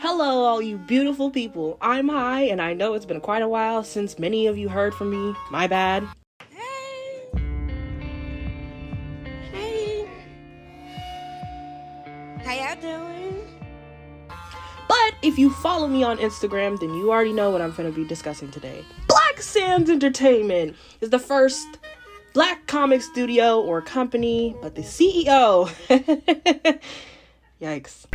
Hello, all you beautiful people. I'm Hi, and I know it's been quite a while since many of you heard from me. My bad. Hey. Hey. How y'all doing? But if you follow me on Instagram, then you already know what I'm going to be discussing today. Black Sands Entertainment is the first black comic studio or company, but the CEO. Yikes.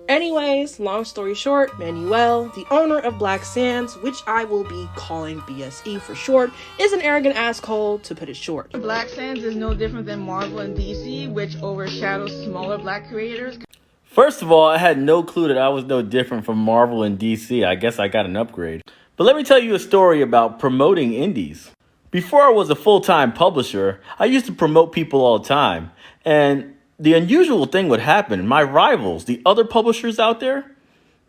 Anyways, long story short, Manuel, the owner of Black Sands, which I will be calling BSE for short, is an arrogant asshole, to put it short. Black Sands is no different than Marvel and DC, which overshadows smaller black creators. First of all, I had no clue that I was no different from Marvel and DC. I guess I got an upgrade. But let me tell you a story about promoting indies. Before I was a full-time publisher, I used to promote people all the time. And the unusual thing would happen. My rivals, the other publishers out there,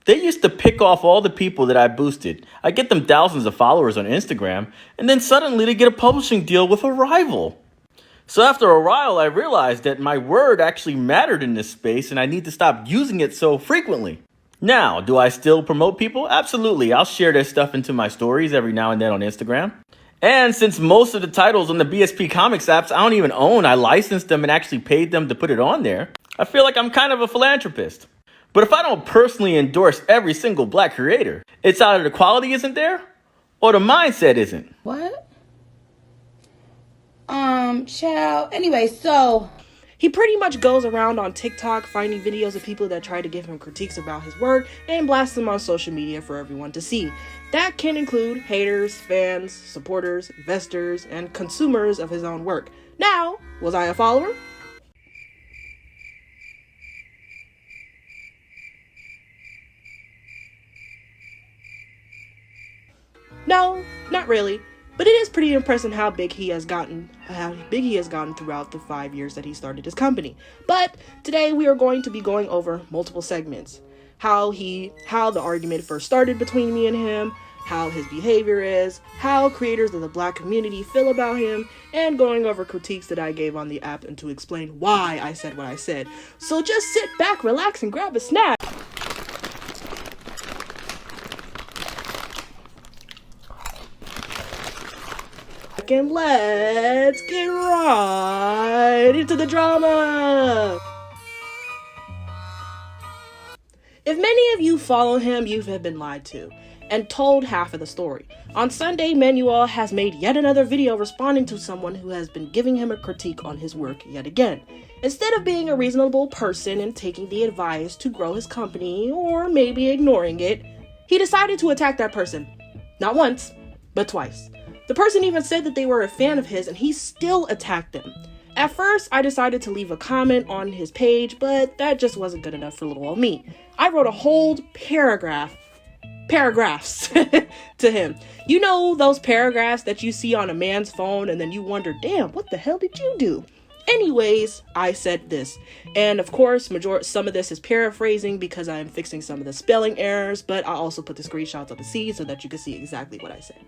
they used to pick off all the people that I boosted. I get them thousands of followers on Instagram, and then suddenly they get a publishing deal with a rival. So after a while, I realized that my word actually mattered in this space, and I need to stop using it so frequently. Now, do I still promote people? Absolutely. I'll share their stuff into my stories every now and then on Instagram. And since most of the titles on the BSP Comics apps I don't even own, I licensed them and actually paid them to put it on there, I feel like I'm kind of a philanthropist. But if I don't personally endorse every single black creator, it's either the quality isn't there or the mindset isn't. What? Child. Anyway, so He pretty much goes around on TikTok finding videos of people that try to give him critiques about his work and blasts them on social media for everyone to see. That can include haters, fans, supporters, investors, and consumers of his own work. Now, was I a follower? No, not really. But it is pretty impressive how big he has gotten throughout the 5 years that he started his company. But today we are going to be going over multiple segments. How the argument first started between me and him, how his behavior is, how creators of the black community feel about him, and going over critiques that I gave on the app and to explain why I said what I said. So just sit back, relax, and grab a snack. And let's get right into the drama. If many of you follow him, you have been lied to and told half of the story. On Sunday, Manuel has made yet another video responding to someone who has been giving him a critique on his work yet again. Instead of being a reasonable person and taking the advice to grow his company, or maybe ignoring it, he decided to attack that person. Not once, but twice. The person even said that they were a fan of his, and he still attacked them. At first, I decided to leave a comment on his page, but that just wasn't good enough for little old me. I wrote a whole paragraphs to him. You know those paragraphs that you see on a man's phone and then you wonder, damn, what the hell did you do? Anyways, I said this. And of course, some of this is paraphrasing because I am fixing some of the spelling errors, but I also put the screenshots on the scene so that you can see exactly what I said.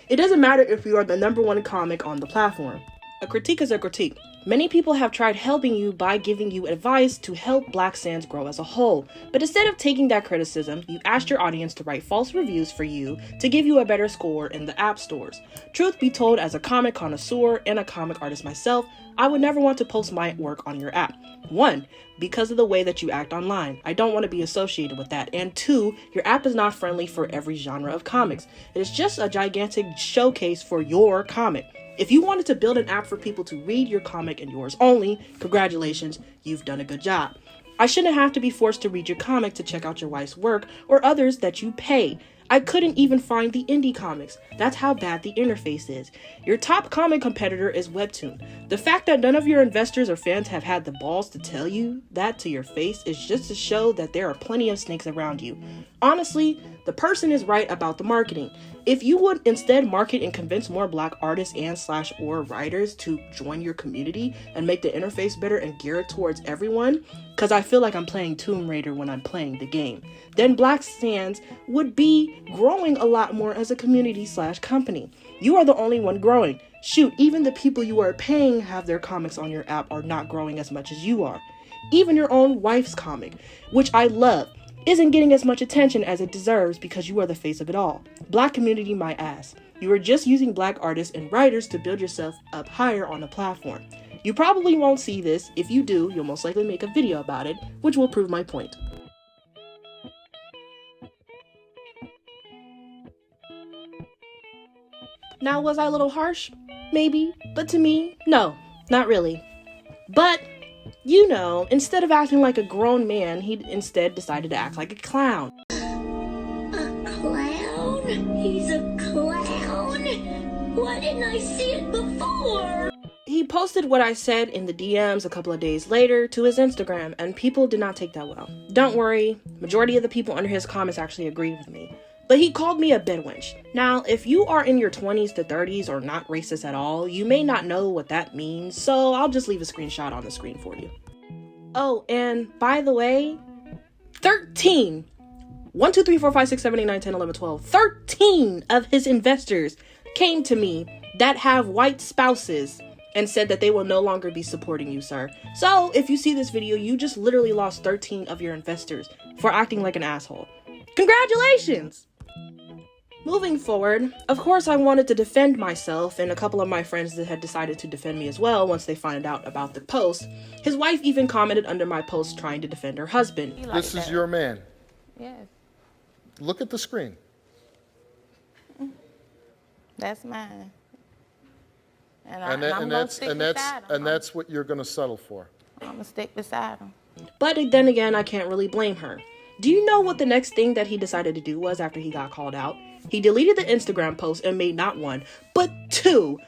It doesn't matter if you are the #1 comic on the platform. A critique is a critique. Many people have tried helping you by giving you advice to help Black Sands grow as a whole. But instead of taking that criticism, you asked your audience to write false reviews for you to give you a better score in the app stores. Truth be told, as a comic connoisseur and a comic artist myself, I would never want to post my work on your app. 1, because of the way that you act online. I don't want to be associated with that. And 2, your app is not friendly for every genre of comics. It is just a gigantic showcase for your comic. If you wanted to build an app for people to read your comic and yours only, congratulations, you've done a good job. I shouldn't have to be forced to read your comic to check out your wife's work or others that you pay. I couldn't even find the indie comics. That's how bad the interface is. Your top comic competitor is Webtoon. The fact that none of your investors or fans have had the balls to tell you that to your face is just to show that there are plenty of snakes around you. Honestly, the person is right about the marketing. If you would instead market and convince more black artists and/or writers to join your community and make the interface better and gear it towards everyone, because I feel like I'm playing Tomb Raider when I'm playing the game, then Black Sands would be growing a lot more as a community/company. You are the only one growing. Shoot, even the people you are paying have their comics on your app are not growing as much as you are. Even your own wife's comic, which I love, isn't getting as much attention as it deserves because you are the face of it all. Black community, my ass. You are just using black artists and writers to build yourself up higher on the platform. You probably won't see this. If you do, you'll most likely make a video about it, which will prove my point. Now, was I a little harsh? Maybe, but to me, no, not really. But, you know, instead of acting like a grown man, he instead decided to act like a clown. A clown? He's a clown? Why didn't I see it before? He posted what I said in the DMs a couple of days later to his Instagram, and people did not take that well. Don't worry, majority of the people under his comments actually agreed with me. But he called me a bedwench. Now, if you are in your 20s to 30s or not racist at all, you may not know what that means, so I'll just leave a screenshot on the screen for you. Oh, and by the way, 13 1, 2, 3, 4, 5, 6, 7, 8, 9, 10, 11, 12 13 of his investors came to me that have white spouses and said that they will no longer be supporting you, sir. So if you see this video, you just literally lost 13 of your investors for acting like an asshole. Congratulations! Moving forward, of course I wanted to defend myself, and a couple of my friends that had decided to defend me as well once they found out about the post. His wife even commented under my post trying to defend her husband. This is your man. Yes, Look at the screen. that's mine. And And I'm gonna stick beside him. that's what you're going to settle for. I'm gonna stick beside him. But then again, I can't really blame her. Do you know what the next thing that he decided to do was after he got called out? He deleted the Instagram post and made not one, but two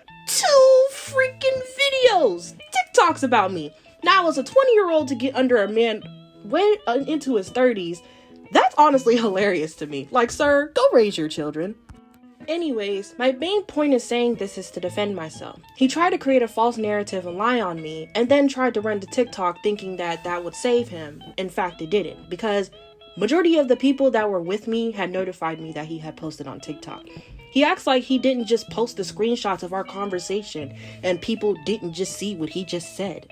freaking videos, TikToks about me. Now, as a 20-year-old to get under a man way into his 30s, that's honestly hilarious to me. Like, sir, go raise your children. Anyways, my main point in saying this is to defend myself. He tried to create a false narrative and lie on me, and then tried to run to TikTok thinking that that would save him. In fact, it didn't, because majority of the people that were with me had notified me that he had posted on TikTok. He acts like he didn't just post the screenshots of our conversation and people didn't just see what he just said.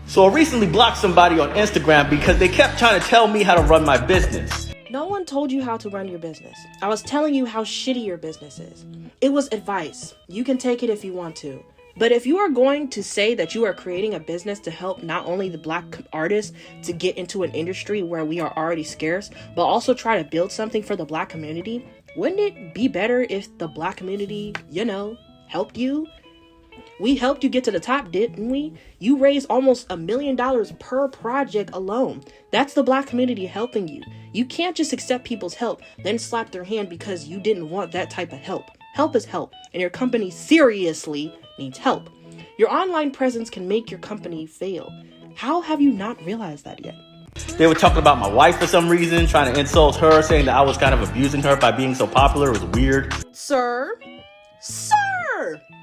So I recently blocked somebody on Instagram because they kept trying to tell me how to run my business. No one told you how to run your business. I was telling you how shitty your business is. It was advice. You can take it if you want to. But if you are going to say that you are creating a business to help not only the black artists to get into an industry where we are already scarce, but also try to build something for the black community, wouldn't it be better if the black community, helped you? We helped you get to the top, didn't we? You raised almost $1 million per project alone. That's the black community helping you. You can't just accept people's help, then slap their hand because you didn't want that type of help. Help is help, and your company seriously needs help. Your online presence can make your company fail. How have you not realized that yet? They were talking about my wife for some reason, trying to insult her, saying that I was kind of abusing her by being so popular. It was weird. Sir,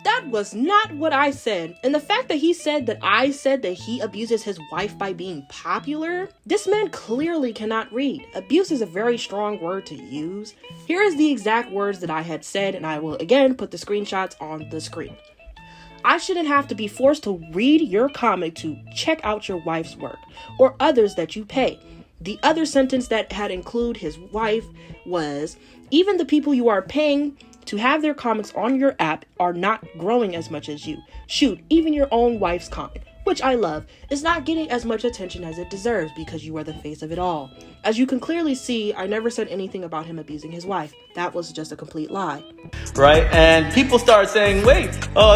that was not what I said. And the fact that he said that I said that he abuses his wife by being popular, this man clearly cannot read. Abuse is a very strong word to use. Here is the exact words that I had said, and I will again put the screenshots on the screen. I shouldn't have to be forced to read your comic to check out your wife's work or others that you pay. The other sentence that had included his wife was, even the people you are paying to have their comics on your app are not growing as much as you. Shoot, even your own wife's comic, which I love, is not getting as much attention as it deserves because you are the face of it all. As you can clearly see, I never said anything about him abusing his wife. That was just a complete lie. Right? And people started saying, wait,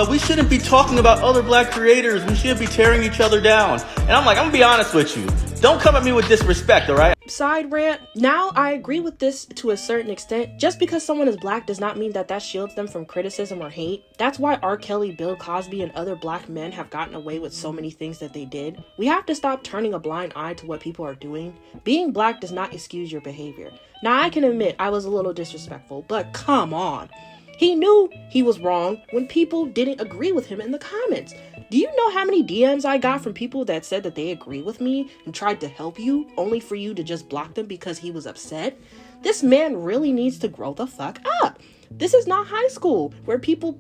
we shouldn't be talking about other black creators. We shouldn't be tearing each other down. And I'm like, I'm gonna be honest with you. Don't come at me with disrespect, all right? Side rant. Now, I agree with this to a certain extent. Just because someone is black does not mean that shields them from criticism or hate. That's why R. Kelly, Bill Cosby, and other black men have gotten away with so many things that they did. We have to stop turning a blind eye to what people are doing. Being black does not excuse your behavior. Now, I can admit I was a little disrespectful, but come on. He knew he was wrong when people didn't agree with him in the comments. Do you know how many DMs I got from people that said that they agree with me and tried to help you, only for you to just block them because he was upset? This man really needs to grow the fuck up. This is not high school where people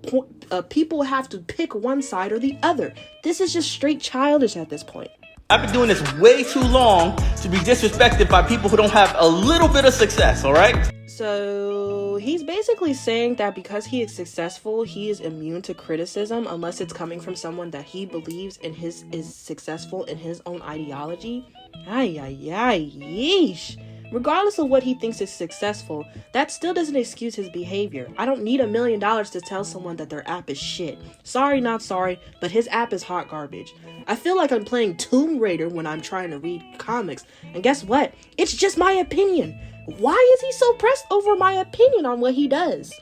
have to pick one side or the other. This is just straight childish at this point. I've been doing this way too long to be disrespected by people who don't have a little bit of success, all right? So he's basically saying that because he is successful, he is immune to criticism unless it's coming from someone that he believes is successful in his own ideology. Ay, ay, ay, yeesh. Regardless of what he thinks is successful, that still doesn't excuse his behavior. I don't need $1 million to tell someone that their app is shit. Sorry, not sorry, but his app is hot garbage. I feel like I'm playing Tomb Raider when I'm trying to read comics. And guess what? It's just my opinion. Why is he so pressed over my opinion on what he does?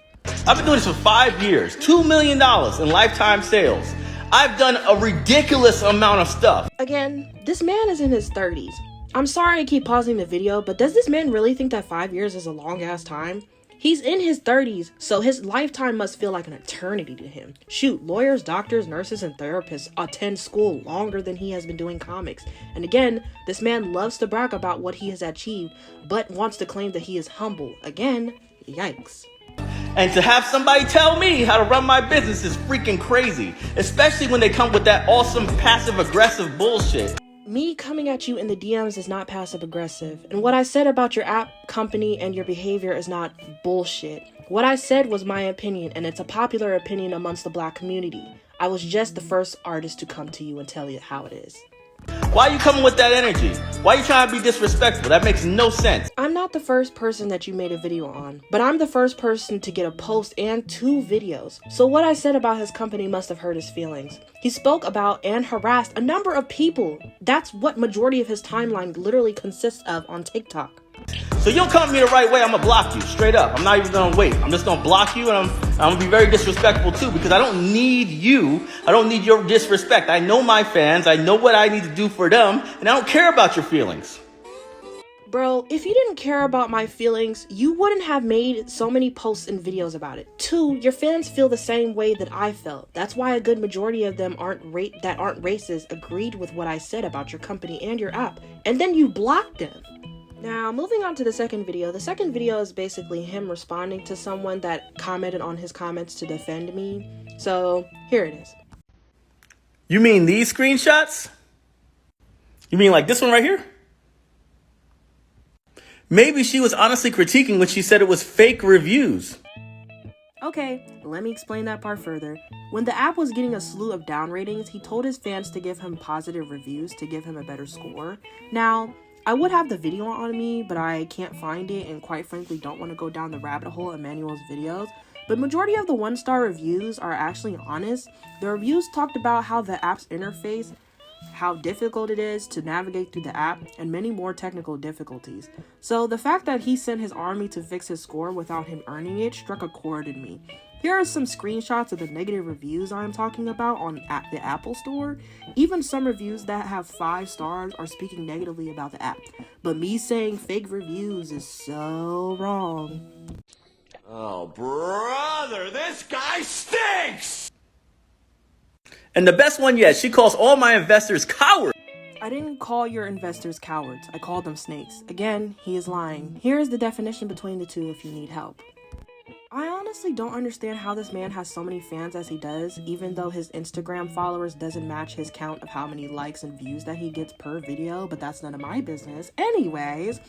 I've been doing this for 5 years, $2 million in lifetime sales. I've done a ridiculous amount of stuff. Again, this man is in his 30s. I'm sorry I keep pausing the video, but does this man really think that 5 years is a long ass time? He's in his 30s, so his lifetime must feel like an eternity to him. Shoot, lawyers, doctors, nurses, and therapists attend school longer than he has been doing comics. And again, this man loves to brag about what he has achieved, but wants to claim that he is humble. Again, yikes. And to have somebody tell me how to run my business is freaking crazy, especially when they come with that awesome passive-aggressive bullshit. Me coming at you in the DMs is not passive aggressive, and what I said about your app company and your behavior is not bullshit. What I said was my opinion, and it's a popular opinion amongst the Black community. I was just the first artist to come to you and tell you how it is. Why are you coming with that energy? Why are you trying to be disrespectful? That makes no sense. I'm not the first person that you made a video on, but I'm the first person to get a post and 2 videos. So what I said about his company must have hurt his feelings. He spoke about and harassed a number of people. That's what majority of his timeline literally consists of on TikTok. So you don't come to me the right way, I'm gonna block you, straight up. I'm not even gonna wait. I'm just gonna block you, and I'm gonna be very disrespectful too, because I don't need you. I don't need your disrespect. I know my fans, I know what I need to do for them, and I don't care about your feelings. Bro, if you didn't care about my feelings, you wouldn't have made so many posts and videos about it. 2, your fans feel the same way that I felt. That's why a good majority of them that aren't racist agreed with what I said about your company and your app, and then you blocked them. Now, moving on to the second video. The second video is basically him responding to someone that commented on his comments to defend me. So, here it is. You mean these screenshots? You mean like this one right here? Maybe she was honestly critiquing when she said it was fake reviews. Okay, let me explain that part further. When the app was getting a slew of down ratings, he told his fans to give him positive reviews to give him a better score. Now, I would have the video on me, but I can't find it and quite frankly don't want to go down the rabbit hole of Manuel's videos. But majority of the 1-star reviews are actually honest. The reviews talked about how the app's interface, how difficult it is to navigate through the app, and many more technical difficulties. So the fact that he sent his army to fix his score without him earning it struck a chord in me. Here are some screenshots of the negative reviews I'm talking about on the Apple Store. Even some reviews that have 5 stars are speaking negatively about the app. But me saying fake reviews is so wrong. Oh, brother, this guy stinks! And the best one yet, she calls all my investors cowards. I didn't call your investors cowards. I called them snakes. Again, he is lying. Here is the definition between the two if you need help. I honestly don't understand how this man has so many fans as he does, even though his Instagram followers doesn't match his count of how many likes and views that he gets per video, but that's none of my business. Anyways,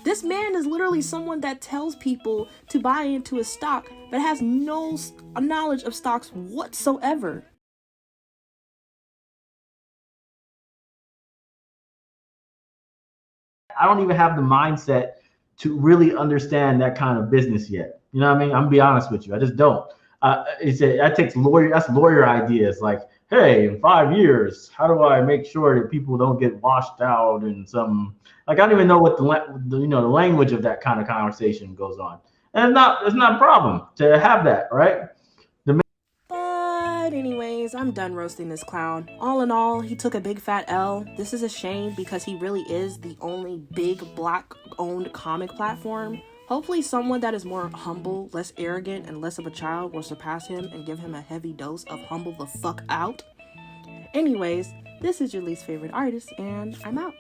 this man is literally someone that tells people to buy into a stock but has no knowledge of stocks whatsoever. I don't even have the mindset to really understand that kind of business yet. You know what I mean? I'm gonna be honest with you. I just don't. That's lawyer ideas. Like, hey, in 5 years, how do I make sure that people don't get washed out in some? Like, I don't even know what the language of that kind of conversation goes on. And it's not a problem to have that, right? But anyways, I'm done roasting this clown. All in all, he took a big fat L. This is a shame because he really is the only big Black-owned comic platform. Hopefully someone that is more humble, less arrogant, and less of a child will surpass him and give him a heavy dose of humble the fuck out. Anyways, this is your least favorite artist, and I'm out.